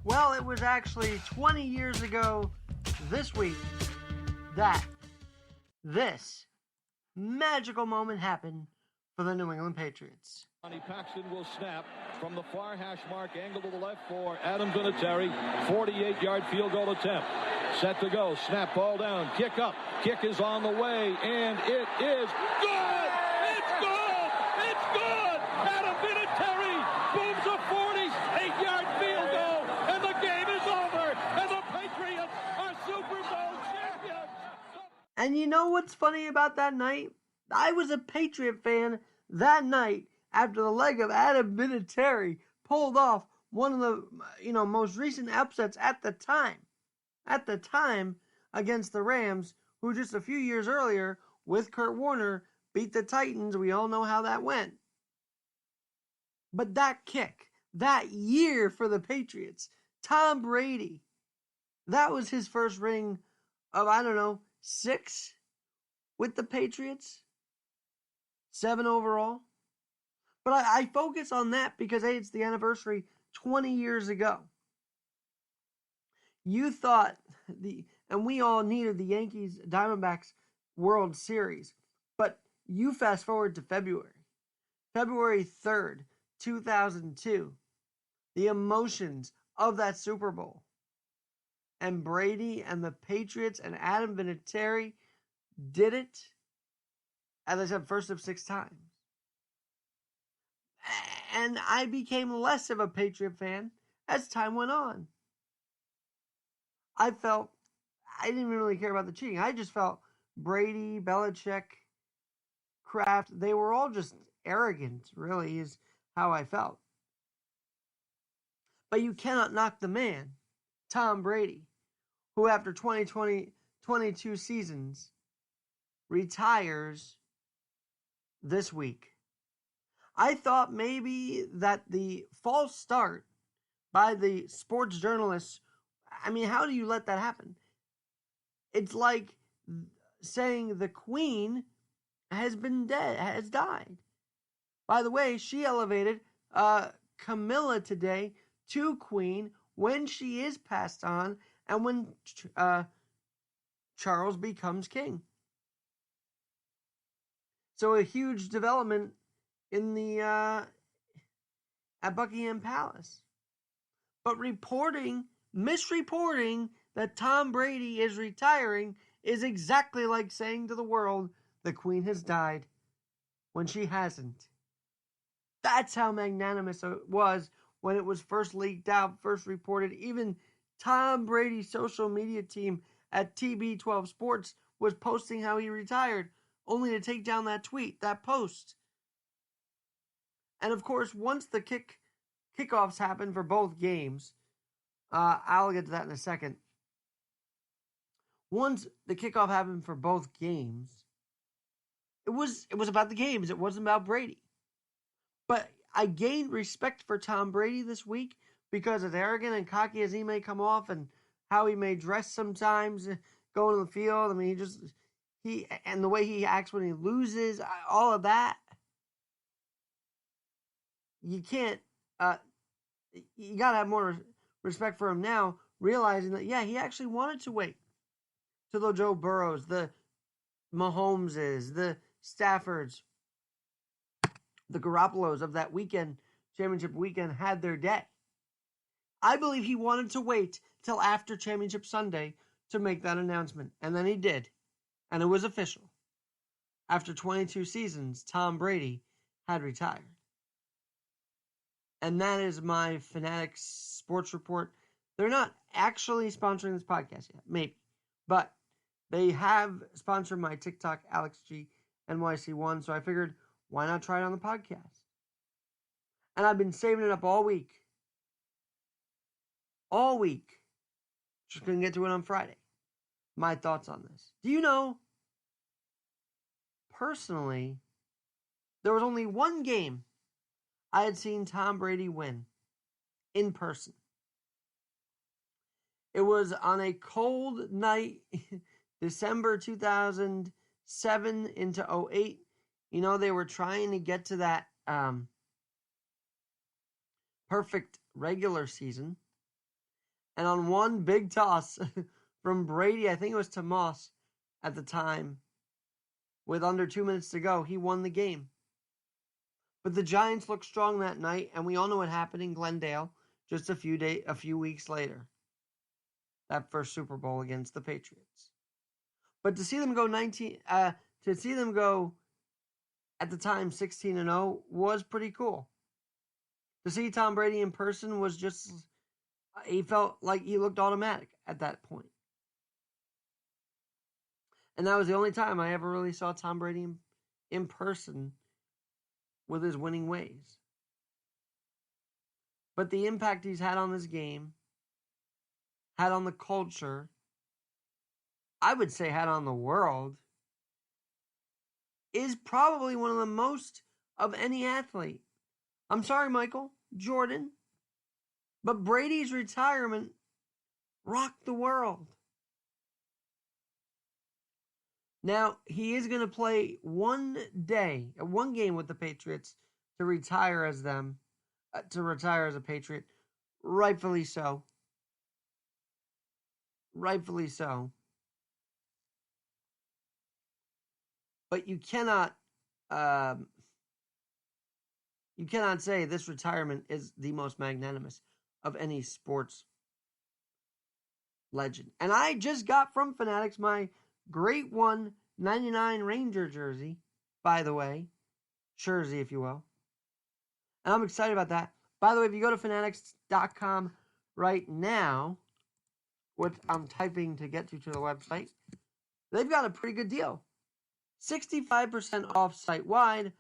Well, it was actually 20 years ago this week that this magical moment happened for the New England Patriots. Paxton will snap from the far hash mark, angle to the left for Adam Vinatieri. 48-yard field goal attempt. Set to go. Snap, ball down. Kick up. Kick is on the way, and it is good! It's good! It's good! Adam Vinatieri booms a 48-yard field goal, and the game is over, and the Patriots are Super Bowl champions! And you know what's funny about that night? I was a Patriot fan that night after the leg of Adam Vinatieri pulled off one of the most recent upsets at the time against the Rams, who just a few years earlier with Kurt Warner beat the Titans. We all know how that went. But that kick, that year for the Patriots, Tom Brady, that was his first ring of 6 with the Patriots, 7 overall. But I focus on that because, hey, it's the anniversary 20 years ago. You thought, and we all needed the Yankees Diamondbacks World Series, but you fast forward to February 3rd, 2002, the emotions of that Super Bowl. And Brady and the Patriots and Adam Vinatieri did it, as I said, first of 6 times. And I became less of a Patriot fan as time went on. I didn't even really care about the cheating. I just felt Brady, Belichick, Kraft, they were all just arrogant, really, is how I felt. But you cannot knock the man, Tom Brady, who after 22 seasons retires this week. I thought maybe that the false start by the sports journalists, how do you let that happen? It's like saying the Queen has died. By the way, she elevated Camilla today to Queen when she is passed on and when Charles becomes king. So a huge development in the at Buckingham Palace. But misreporting that Tom Brady is retiring is exactly like saying to the world the Queen has died when she hasn't. That's how magnanimous it was when it was first leaked out, first reported. Even Tom Brady's social media team at TB12 Sports was posting how he retired, only to take down that tweet, that post. And of course, once the kickoffs happened for both games, I'll get to that in a second. Once the kickoff happened for both games, it was about the games. It wasn't about Brady. But I gained respect for Tom Brady this week because as arrogant and cocky as he may come off and how he may dress sometimes going to the field, and the way he acts when he loses, all of that. You can't, you got to have more respect for him now, realizing that, he actually wanted to wait till the Joe Burrows, the Mahomeses, the Staffords, the Garoppolos of that championship weekend had their day. I believe he wanted to wait till after Championship Sunday to make that announcement, and then he did, and it was official. After 22 seasons, Tom Brady had retired. And that is my Fanatics Sports Report. They're not actually sponsoring this podcast yet, maybe. But they have sponsored my TikTok, Alex G NYC1. So I figured, why not try it on the podcast? And I've been saving it up all week. All week. Just going to get to it on Friday. My thoughts on this. Do you know, personally, there was only one game I had seen Tom Brady win in person. It was on a cold night, December 2007 into 2008. They were trying to get to that perfect regular season. And on one big toss from Brady, I think it was to Moss at the time, with under 2 minutes to go, he won the game. But the Giants looked strong that night, and we all know what happened in Glendale just a few weeks later. That first Super Bowl against the Patriots. But to see them go at the time 16-0 was pretty cool. To see Tom Brady in person was just, he felt like he looked automatic at that point. And that was the only time I ever really saw Tom Brady in person with his winning ways. But the impact he's had on this game, had on the culture, I would say had on the world, is probably one of the most of any athlete. I'm sorry, Michael Jordan, but Brady's retirement rocked the world. Now, he is going to play one game with the Patriots to retire as a Patriot. Rightfully so. Rightfully so. But you cannot say this retirement is the most magnanimous of any sports legend. And I just got from Fanatics my Great One 99 Ranger jersey, by the way. Jersey, if you will. And I'm excited about that. By the way, if you go to fanatics.com right now, what I'm typing to get you to the website, they've got a pretty good deal. 65% off site-wide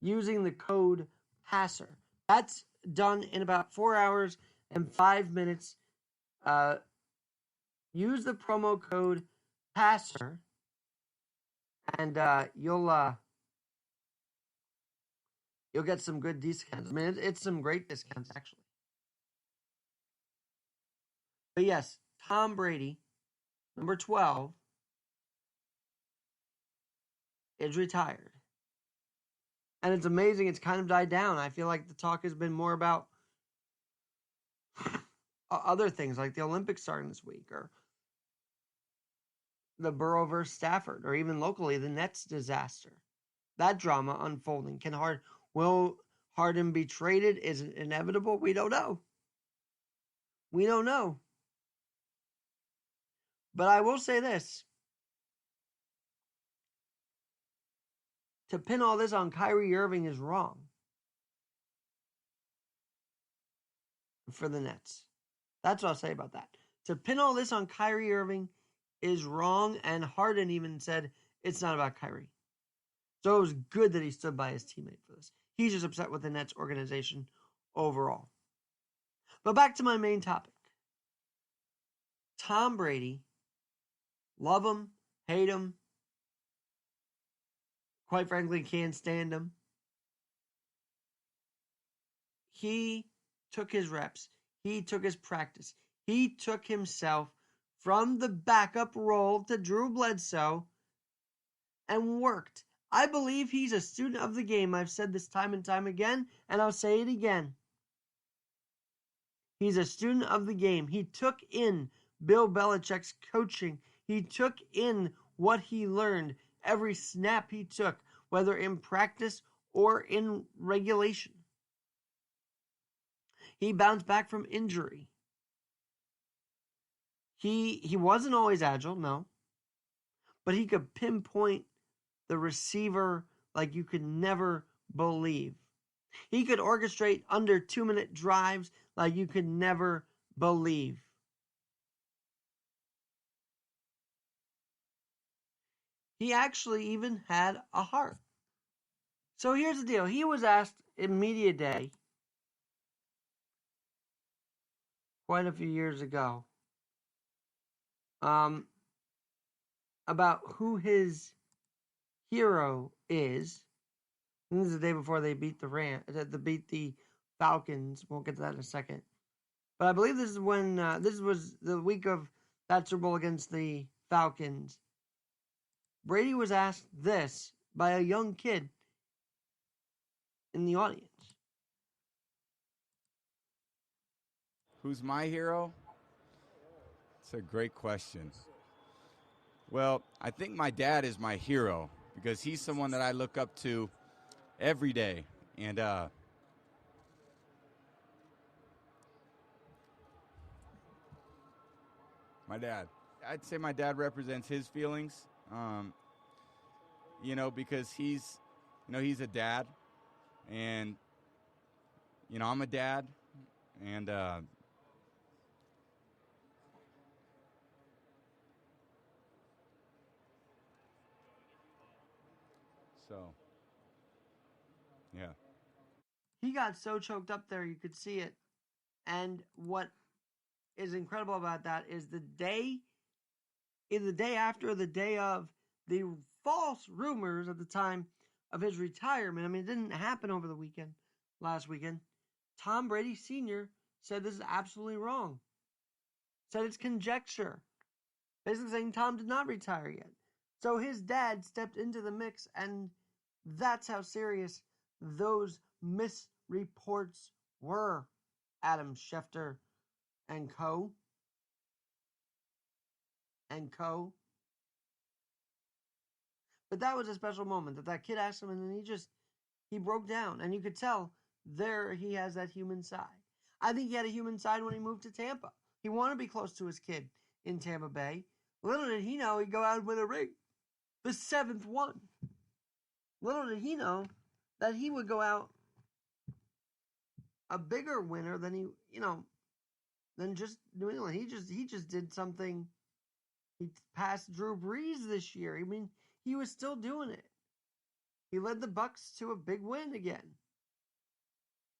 using the code PASSER. That's done in about 4 hours and 5 minutes. Use the promo code PASSER, and you'll get some good discounts. I mean, it's some great discounts, actually. But yes, Tom Brady, number 12, is retired. And it's amazing. It's kind of died down. I feel like the talk has been more about other things, like the Olympics starting this week, or the Burrow versus Stafford, or even locally, the Nets disaster. That drama unfolding. Will Harden be traded? Is it inevitable? We don't know. We don't know. But I will say this. To pin all this on Kyrie Irving is wrong for the Nets. That's what I'll say about that. To pin all this on Kyrie Irving is wrong, and Harden even said it's not about Kyrie. So it was good that he stood by his teammate for this. He's just upset with the Nets organization overall. But back to my main topic. Tom Brady, love him, hate him, quite frankly, can't stand him. He took his reps. He took his practice. He took himself from the backup role to Drew Bledsoe and worked. I believe he's a student of the game. I've said this time and time again, and I'll say it again. He's a student of the game. He took in Bill Belichick's coaching. He took in what he learned every snap he took, whether in practice or in regulation. He bounced back from injury. He wasn't always agile, no. But he could pinpoint the receiver like you could never believe. He could orchestrate under 2-minute drives like you could never believe. He actually even had a heart. So here's the deal. He was asked in Media Day quite a few years ago about who his hero is. And this is the day before they beat the Falcons. We'll get to that in a second. But I believe this is when this was the week of that Super Bowl against the Falcons. Brady was asked this by a young kid in the audience. Who's my hero? It's a great question. Well, I think my dad is my hero because he's someone that I look up to every day. And my dad, I'd say my dad represents his feelings, because he's a dad. And, I'm a dad. And so, yeah. He got so choked up there, you could see it. And what is incredible about that is the day after, the day of, the false rumors at the time of his retirement. I mean, it didn't happen over the last weekend. Tom Brady Sr. said this is absolutely wrong. Said it's conjecture. Basically saying Tom did not retire yet. So his dad stepped into the mix, and that's how serious those misreports were. Adam Schefter and co. But that was a special moment that kid asked him, and then he broke down, and you could tell there he has that human side. I think he had a human side when he moved to Tampa. He wanted to be close to his kid in Tampa Bay. Little did he know he'd go out and win a ring. The 7th one. Little did he know that he would go out a bigger winner than than just New England. He just did something. He passed Drew Brees this year. I mean, he was still doing it. He led the Bucks to a big win again.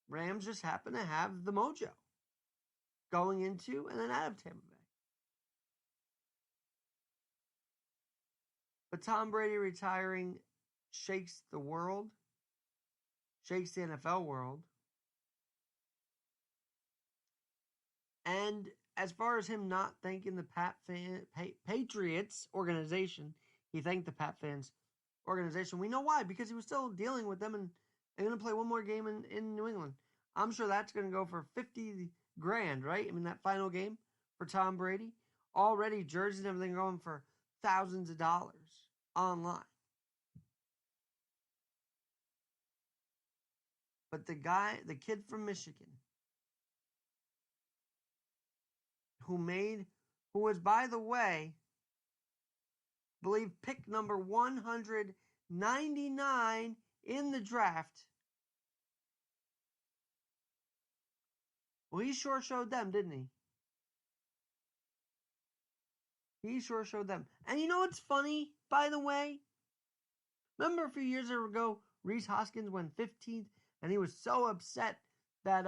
Rams just happen to have the mojo going into and then out of Tampa Bay. But Tom Brady retiring shakes the world, shakes the NFL world. And as far as him not thanking the Patriots organization, he thanked the Pat fans organization. We know why, because he was still dealing with them and going to play one more game in New England. I'm sure that's going to go for $50,000, right? I mean, that final game for Tom Brady. Already jerseys and everything going for thousands of dollars online. But the kid from Michigan, who was, by the way, I believe pick number 199 in the draft. Well, he sure showed them, didn't he? He sure showed them. And you know what's funny, by the way? Remember a few years ago, Reese Hoskins went 15th, and he was so upset that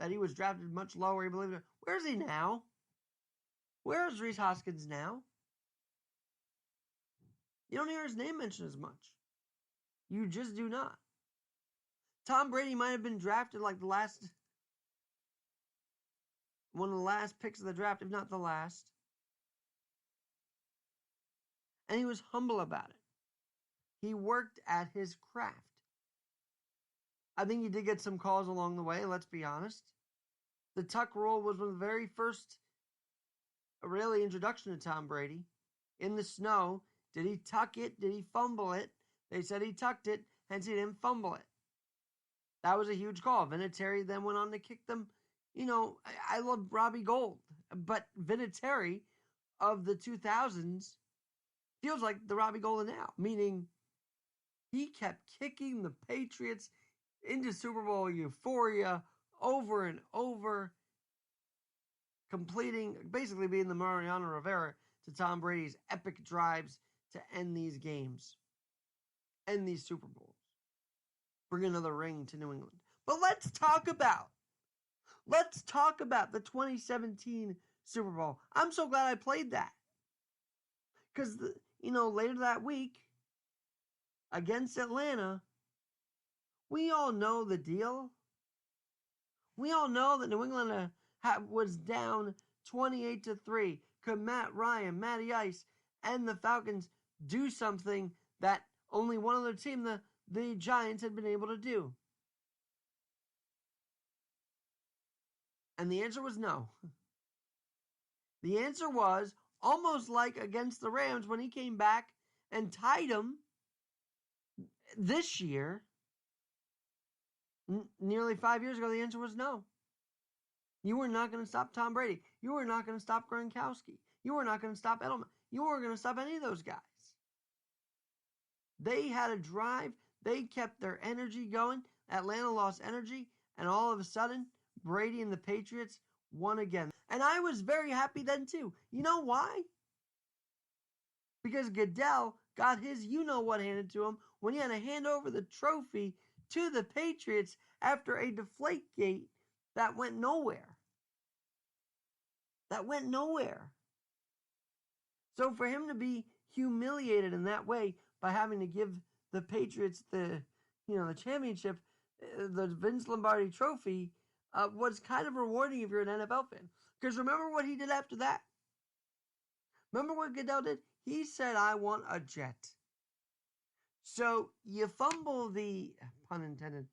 he was drafted much lower. He believed it. Where's he now? Where is Reese Hoskins now? You don't hear his name mentioned as much. You just do not. Tom Brady might have been drafted like one of the last picks of the draft, if not the last. And he was humble about it. He worked at his craft. I think he did get some calls along the way, let's be honest. The tuck rule was one of the very first really introduction to Tom Brady. In the snow, did he tuck it? Did he fumble it? They said he tucked it, hence he didn't fumble it. That was a huge call. Vinatieri then went on to kick them. I love Robbie Gould, but Vinatieri of the 2000s feels like the Robbie Gould of now, meaning he kept kicking the Patriots into Super Bowl euphoria over and over, basically being the Mariano Rivera to Tom Brady's epic drives to end these games, end these Super Bowls, bring another ring to New England. But let's talk about the 2017 Super Bowl. I'm so glad I played that. Because, later that week, against Atlanta, we all know the deal. We all know that New England was down 28-3. Could Matt Ryan, Matty Ice, and the Falcons do something that only one other team, the Giants, had been able to do? And the answer was no. The answer was almost like against the Rams when he came back and tied them this year. Nearly 5 years ago, the answer was no. You were not going to stop Tom Brady. You were not going to stop Gronkowski. You were not going to stop Edelman. You weren't going to stop any of those guys. They had a drive. They kept their energy going. Atlanta lost energy. And all of a sudden, Brady and the Patriots won again. And I was very happy then too. You know why? Because Goodell got his you-know-what handed to him when he had to hand over the trophy to the Patriots after a Deflategate that went nowhere. So for him to be humiliated in that way by having to give the Patriots the championship, the Vince Lombardi trophy, was kind of rewarding if you're an NFL fan. Because remember what he did after that? Remember what Goodell did? He said, I want a jet. So you fumble the, pun intended,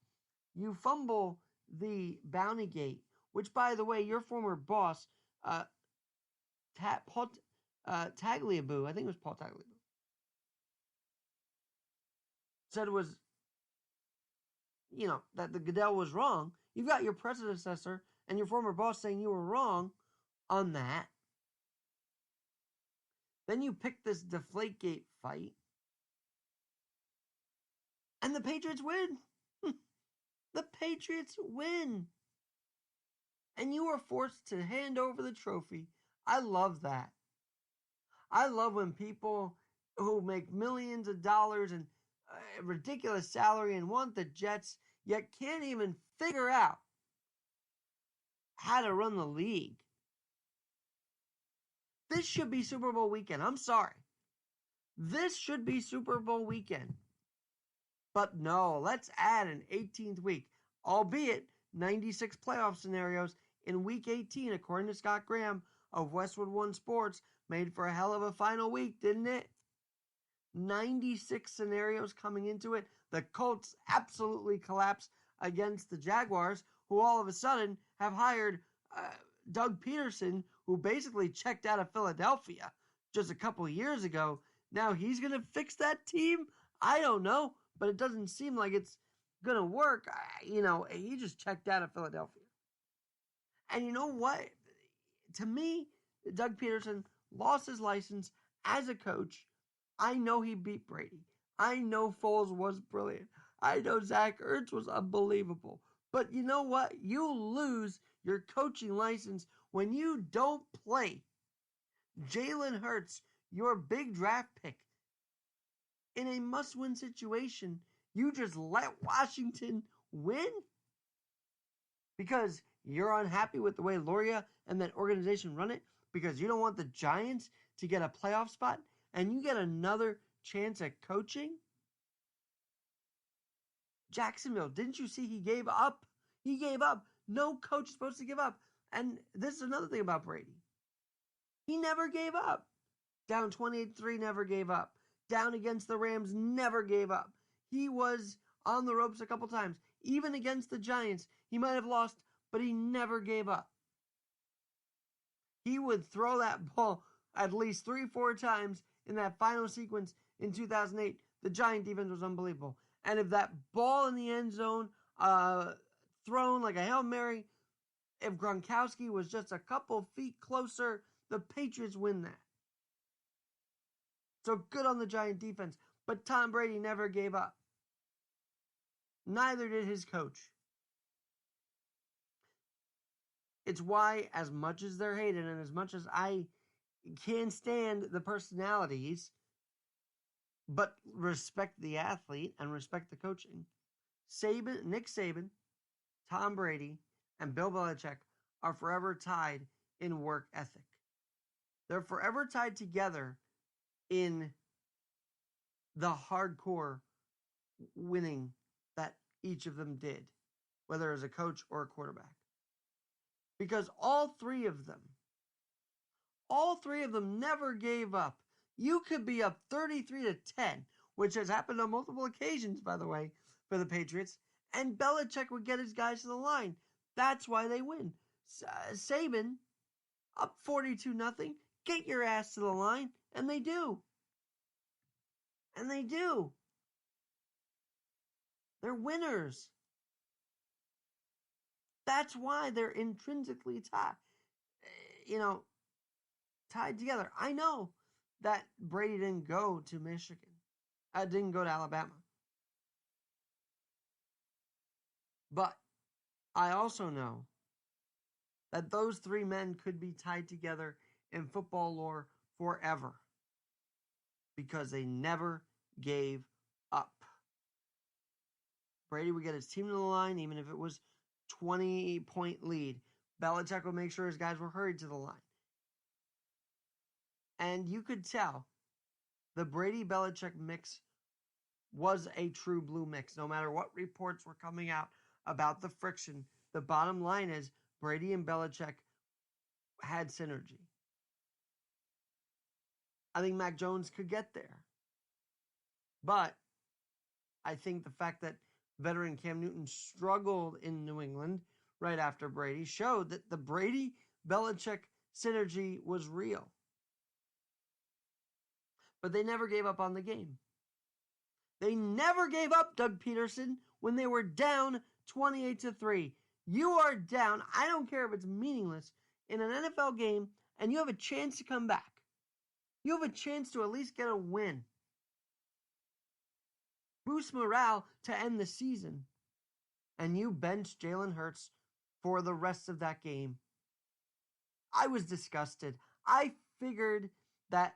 you fumble the bounty gate, which, by the way, your former boss, Tagliabue, I think it was Paul Tagliabue, said it was, that the Goodell was wrong. You've got your predecessor and your former boss saying you were wrong on that. Then you pick this Deflategate fight. And the Patriots win. The Patriots win. And you are forced to hand over the trophy. I love that. I love when people who make millions of dollars and a ridiculous salary and want the Jets, yet can't even figure out how to run the league. This should be Super Bowl weekend. I'm sorry. This should be Super Bowl weekend. But no, let's add an 18th week, albeit 96 playoff scenarios in week 18, according to Scott Graham of Westwood One Sports. Made for a hell of a final week, didn't it? 96 scenarios coming into it. The Colts absolutely collapsed against the Jaguars, who all of a sudden have hired Doug Peterson, who basically checked out of Philadelphia just a couple of years ago. Now he's going to fix that team? I don't know, but it doesn't seem like it's going to work. He just checked out of Philadelphia. And you know what? To me, Doug Peterson lost his license as a coach. I know he beat Brady. I know Foles was brilliant. I know Zach Ertz was unbelievable. But you know what? You lose your coaching license when you don't play Jalen Hurts, your big draft pick, in a must-win situation. You just let Washington win because you're unhappy with the way Luria and that organization run it, because you don't want the Giants to get a playoff spot, and you get another chance at coaching? Jacksonville, didn't you see he gave up? He gave up. No coach is supposed to give up. And this is another thing about Brady. He never gave up. Down 28-3, never gave up. Down against the Rams, never gave up. He was on the ropes a couple times. Even against the Giants, he might have lost, but he never gave up. He would throw that ball at least 3-4 times in that final sequence in 2008. The Giant defense was unbelievable. And if that ball in the end zone, thrown like a Hail Mary, if Gronkowski was just a couple feet closer, the Patriots win that. So good on the Giant defense. But Tom Brady never gave up. Neither did his coach. It's why, as much as they're hated and as much as I can't stand the personalities, but respect the athlete and respect the coaching, Nick Saban, Tom Brady, and Bill Belichick are forever tied in work ethic. They're forever tied together in the hardcore winning that each of them did, whether as a coach or a quarterback. Because all three of them never gave up. You could be up 33-10, which has happened on multiple occasions, by the way, for the Patriots, and Belichick would get his guys to the line. That's why they win. Saban, up 42-0. Get your ass to the line. And they do. And they do. They're winners. That's why they're intrinsically tied together. I know that Brady didn't go to Michigan. Didn't go to Alabama. But I also know that those three men could be tied together in football lore forever because they never gave up. Brady would get his team to the line even if it was 20-point lead. Belichick would make sure his guys were hurried to the line. And you could tell the Brady-Belichick mix was a true blue mix. No matter what reports were coming out about the friction, the bottom line is Brady and Belichick had synergy. I think Mac Jones could get there. But I think the fact that veteran Cam Newton struggled in New England right after Brady showed that the Brady-Belichick synergy was real. But they never gave up on the game. They never gave up, Doug Peterson, when they were down 28-3. You are down. I don't care if it's meaningless in an NFL game, and you have a chance to come back. You have a chance to at least get a win. Boost morale to end the season. And you bench Jalen Hurts for the rest of that game. I was disgusted. I figured that,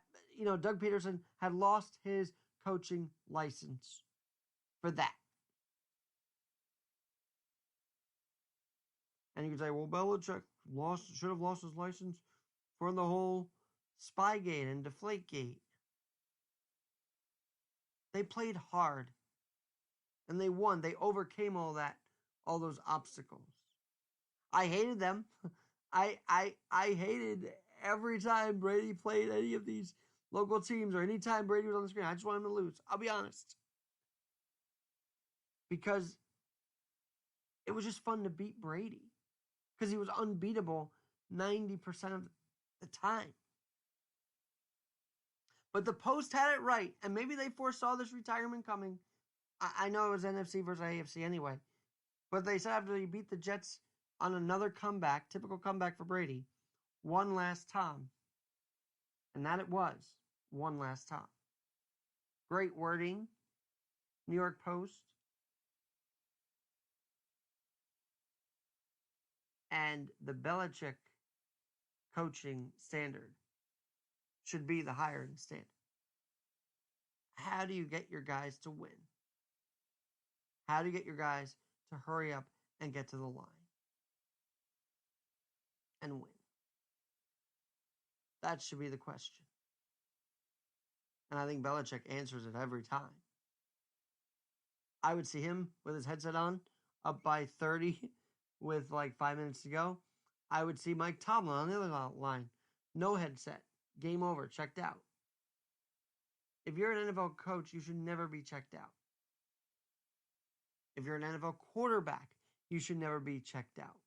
Doug Peterson had lost his coaching license for that. And you could say, well, Belichick should have lost his license for the whole Spygate and Deflategate. They played hard. And they won. They overcame all those obstacles. I hated them. I hated every time Brady played any of these local teams or any time Brady was on the screen. I just wanted him to lose. I'll be honest. Because it was just fun to beat Brady. Because he was unbeatable 90% of the time. But the Post had it right. And maybe they foresaw this retirement coming. I know it was NFC versus AFC anyway. But they said after he beat the Jets on another comeback, typical comeback for Brady, one last time. And that it was. One last time. Great wording. New York Post. And the Belichick coaching standard should be the hiring standard. How do you get your guys to win? How do you get your guys to hurry up and get to the line and win? That should be the question. And I think Belichick answers it every time. I would see him with his headset on, up by 30 with like 5 minutes to go. I would see Mike Tomlin on the other line. No headset. Game over. Checked out. If you're an NFL coach, you should never be checked out. If you're an NFL quarterback, you should never be checked out.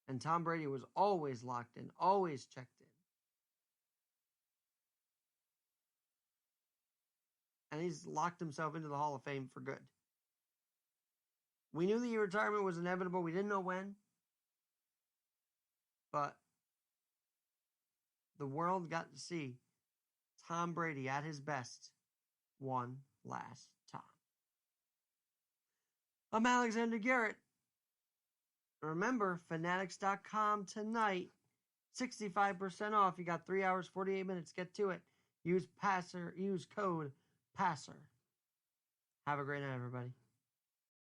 And Tom Brady was always locked in, always checked in. And he's locked himself into the Hall of Fame for good. We knew the retirement was inevitable. We didn't know when. But the world got to see Tom Brady at his best one last time. I'm Alexander Garrett. Remember, Fanatics.com tonight. 65% off. You got 3 hours, 48 minutes. Get to it. Use code PASSER. Have a great night, everybody.